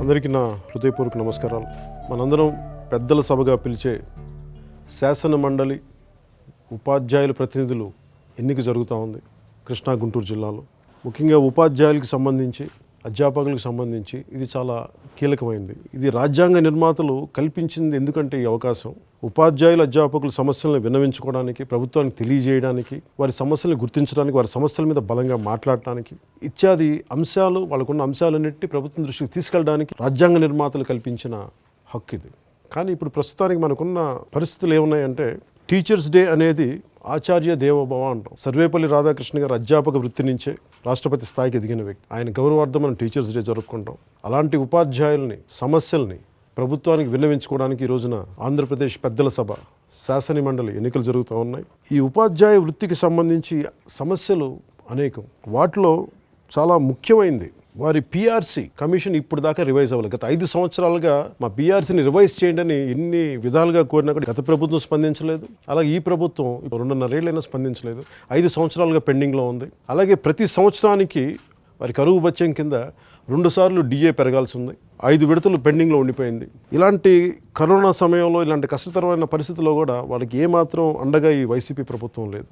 అందరికీ నా హృదయపూర్వక నమస్కారాలు. మనందరం పెద్దల సభగా పిలిచే శాసన మండలి ఉపాధ్యాయుల ప్రతినిధులు ఎన్నిక జరుగుతూ ఉంది కృష్ణా గుంటూరు జిల్లాలో. ముఖ్యంగా ఉపాధ్యాయులకు సంబంధించి, అధ్యాపకులకు సంబంధించి ఇది చాలా కీలకమైంది. ఇది రాజ్యాంగ నిర్మాతలు కల్పించింది. ఎందుకంటే ఈ అవకాశం ఉపాధ్యాయులు, అధ్యాపకుల సమస్యలను విన్నవించుకోవడానికి, ప్రభుత్వానికి తెలియజేయడానికి, వారి సమస్యలను గుర్తించడానికి, వారి సమస్యల మీద బలంగా మాట్లాడటానికి ఇత్యాది అంశాలు, వాళ్ళకున్న అంశాలన్నింటినీ ప్రభుత్వం దృష్టికి తీసుకెళ్ళడానికి రాజ్యాంగ నిర్మాతలు కల్పించిన హక్కు ఇది. కానీ ఇప్పుడు ప్రస్తుతానికి మనకున్న పరిస్థితులు ఏమున్నాయంటే, టీచర్స్ డే అనేది ఆచార్య దేవోభవ అంటాం. సర్వేపల్లి రాధాకృష్ణ గారు అధ్యాపక వృత్తి నుంచే రాష్ట్రపతి స్థాయికి ఎదిగిన వ్యక్తి. ఆయన గౌరవార్థం మనం టీచర్స్ డే జరుపుకుంటాం. అలాంటి ఉపాధ్యాయుల్ని సమస్యల్ని ప్రభుత్వానికి విన్నవించుకోవడానికి ఈ రోజున ఆంధ్రప్రదేశ్ పెద్దల సభ శాసన మండలి ఎన్నికలు జరుగుతూ ఉన్నాయి. ఈ ఉపాధ్యాయ వృత్తికి సంబంధించి సమస్యలు అనేకం. వాటిలో చాలా ముఖ్యమైనది వారి పిఆర్సీ కమిషన్ ఇప్పుడు దాకా రివైజ్ అవ్వాలి. గత 5 సంవత్సరాలుగా మా పిఆర్సీని రివైజ్ చేయండి అని ఎన్ని విధాలుగా కోరినా కూడా గత ప్రభుత్వం స్పందించలేదు. అలాగే ఈ ప్రభుత్వం 2.5 ఏళ్ళైనా స్పందించలేదు. 5 సంవత్సరాలుగా పెండింగ్లో ఉంది. అలాగే ప్రతి సంవత్సరానికి వారి కరువు బత్యం కింద 2 సార్లు డిఏ పెరగాల్సి ఉంది. 5 విడతలు పెండింగ్లో ఉండిపోయింది. ఇలాంటి కరోనా సమయంలో, ఇలాంటి కష్టతరమైన పరిస్థితుల్లో కూడా వాళ్ళకి ఏమాత్రం అండగా ఈ వైసీపీ ప్రభుత్వం లేదు.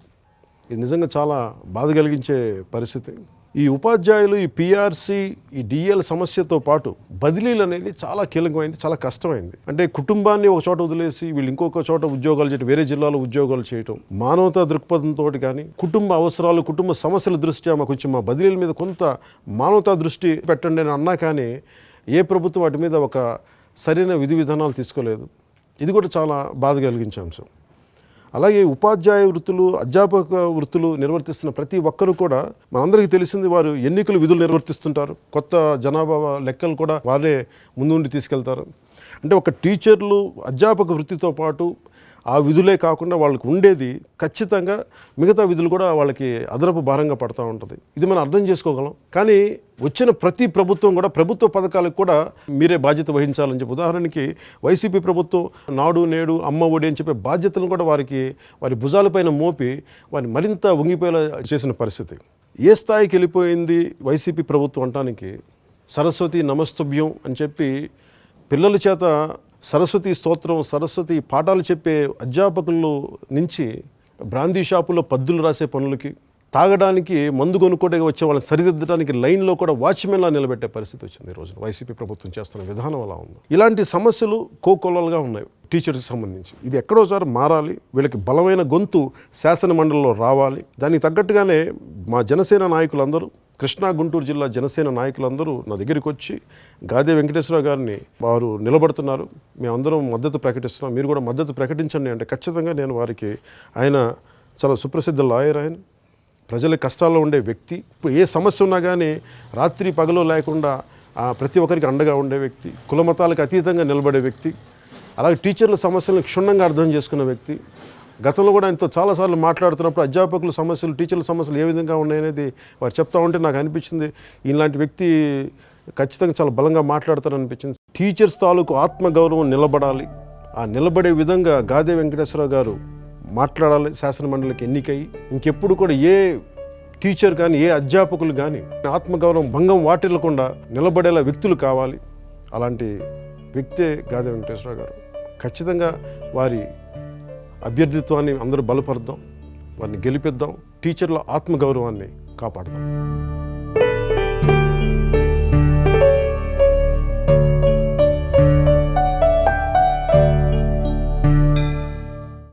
ఇది నిజంగా చాలా బాధ కలిగించే పరిస్థితి. ఈ ఉపాధ్యాయులు, ఈ పిఆర్సీ, ఈ డిఎల్ సమస్యతో పాటు బదిలీలు అనేది చాలా కీలకమైంది, చాలా కష్టమైంది. అంటే కుటుంబాన్ని ఒక చోట వదిలేసి వీళ్ళు ఇంకొక చోట ఉద్యోగాలు చేయడం, వేరే జిల్లాలో ఉద్యోగాలు చేయటం, మానవతా దృక్పథంతో కానీ, కుటుంబ అవసరాలు, కుటుంబ సమస్యల దృష్ట్యా కొంచెం మా బదిలీల మీద కొంత మానవతా దృష్టి పెట్టండి అని అన్నా కానీ ఏ ప్రభుత్వం వాటి మీద ఒక సరైన విధి విధానాలు తీసుకోలేదు. ఇది కూడా చాలా బాధ కలిగించే అంశం. అలాగే ఉపాధ్యాయ వృత్తులు, అధ్యాపక వృత్తులు నిర్వర్తిస్తున్న ప్రతి ఒక్కరు కూడా మనందరికీ తెలిసింది, వారు ఎన్నికల విధులు నిర్వర్తిస్తుంటారు. కొత్త జనాభా లెక్కలు కూడా వారే ముందుండి తీసుకెళ్తారు. అంటే ఒక టీచర్లు అధ్యాపక వృత్తితో పాటు ఆ విధులే కాకుండా వాళ్ళకి ఉండేది ఖచ్చితంగా మిగతా విధులు కూడా వాళ్ళకి అదనపు భారంగా పడుతూ ఉంటుంది. ఇది మనం అర్థం చేసుకోగలం. కానీ వచ్చిన ప్రతి ప్రభుత్వం కూడా ప్రభుత్వ పథకాలకు కూడా మీరే బాధ్యత వహించాలని చెప్పి, ఉదాహరణకి వైసీపీ ప్రభుత్వం నాడు నేడు అమ్మ ఒడి అని చెప్పే బాధ్యతలను కూడా వారి భుజాలపైన మోపి వారిని మరింత వంగిపోయేలా చేసిన పరిస్థితి. ఏ స్థాయికి వెళ్ళిపోయింది వైసీపీ ప్రభుత్వం అంటానికి, సరస్వతి నమస్తుభ్యం అని చెప్పి పిల్లల చేత సరస్వతి స్తోత్రం, సరస్వతి పాఠాలు చెప్పే అధ్యాపకుల నుంచి బ్రాందీ షాపుల్లో పద్దులు రాసే పనులకి, తాగడానికి మందు కొనుక్కోటే వచ్చే వాళ్ళని సరిదిద్దడానికి లైన్లో కూడా వాచ్మెన్లా నిలబెట్టే పరిస్థితి వచ్చింది. ఈ రోజున వైసీపీ ప్రభుత్వం చేస్తున్న విధానం అలా ఉంది. ఇలాంటి సమస్యలు కోకొల్లలుగా ఉన్నాయి టీచర్స్కి సంబంధించి. ఇది ఎక్కడోసారి మారాలి. వీళ్ళకి బలమైన గొంతు శాసన మండలిలో రావాలి. దానికి తగ్గట్టుగానే మా జనసేన నాయకులందరూ, కృష్ణా గుంటూరు జిల్లా జనసేన నాయకులందరూ నా దగ్గరికి వచ్చి గాదే వెంకటేశ్వరరావు గారిని వారు నిలబడుతున్నారు, మేమందరం మద్దతు ప్రకటిస్తున్నాం, మీరు కూడా మద్దతు ప్రకటించండి అంటే ఖచ్చితంగా నేను వారికి, ఆయన చాలా సుప్రసిద్ధ లాయర్, ఆయన ప్రజల కష్టాల్లో ఉండే వ్యక్తి, ఇప్పుడు ఏ సమస్య ఉన్నా కానీ రాత్రి పగలు లేకుండా ప్రతి ఒక్కరికి అండగా ఉండే వ్యక్తి, కుల మతాలకు అతీతంగా నిలబడే వ్యక్తి, అలాగే టీచర్ల సమస్యలను క్షుణ్ణంగా అర్థం చేసుకున్న వ్యక్తి. గతంలో కూడా ఆయనతో చాలాసార్లు మాట్లాడుతున్నప్పుడు అధ్యాపకుల సమస్యలు, టీచర్ల సమస్యలు ఏ విధంగా ఉన్నాయనేది వారు చెప్తా ఉంటే నాకు అనిపించింది, ఇలాంటి వ్యక్తి ఖచ్చితంగా చాలా బలంగా మాట్లాడతారనిపించింది. టీచర్స్ తాలూకు ఆత్మగౌరవం నిలబడాలి. ఆ నిలబడే విధంగా గాదే వెంకటేశ్వరరావు గారు మాట్లాడాలి. శాసన మండలికి ఎన్నికయ్యి ఇంకెప్పుడు కూడా ఏ టీచర్ కానీ, ఏ అధ్యాపకులు కానీ ఆత్మగౌరవం భంగం వాటిల్లకుండా నిలబడేలా వ్యక్తులు కావాలి. అలాంటి వ్యక్తే గాదే వెంకటేశ్వరరావు గారు. ఖచ్చితంగా వారి అభ్యర్థిత్వాన్ని అందరూ బలపరుద్దాం, వారిని గెలిపిద్దాం, టీచర్ల ఆత్మగౌరవాన్ని కాపాడదాం.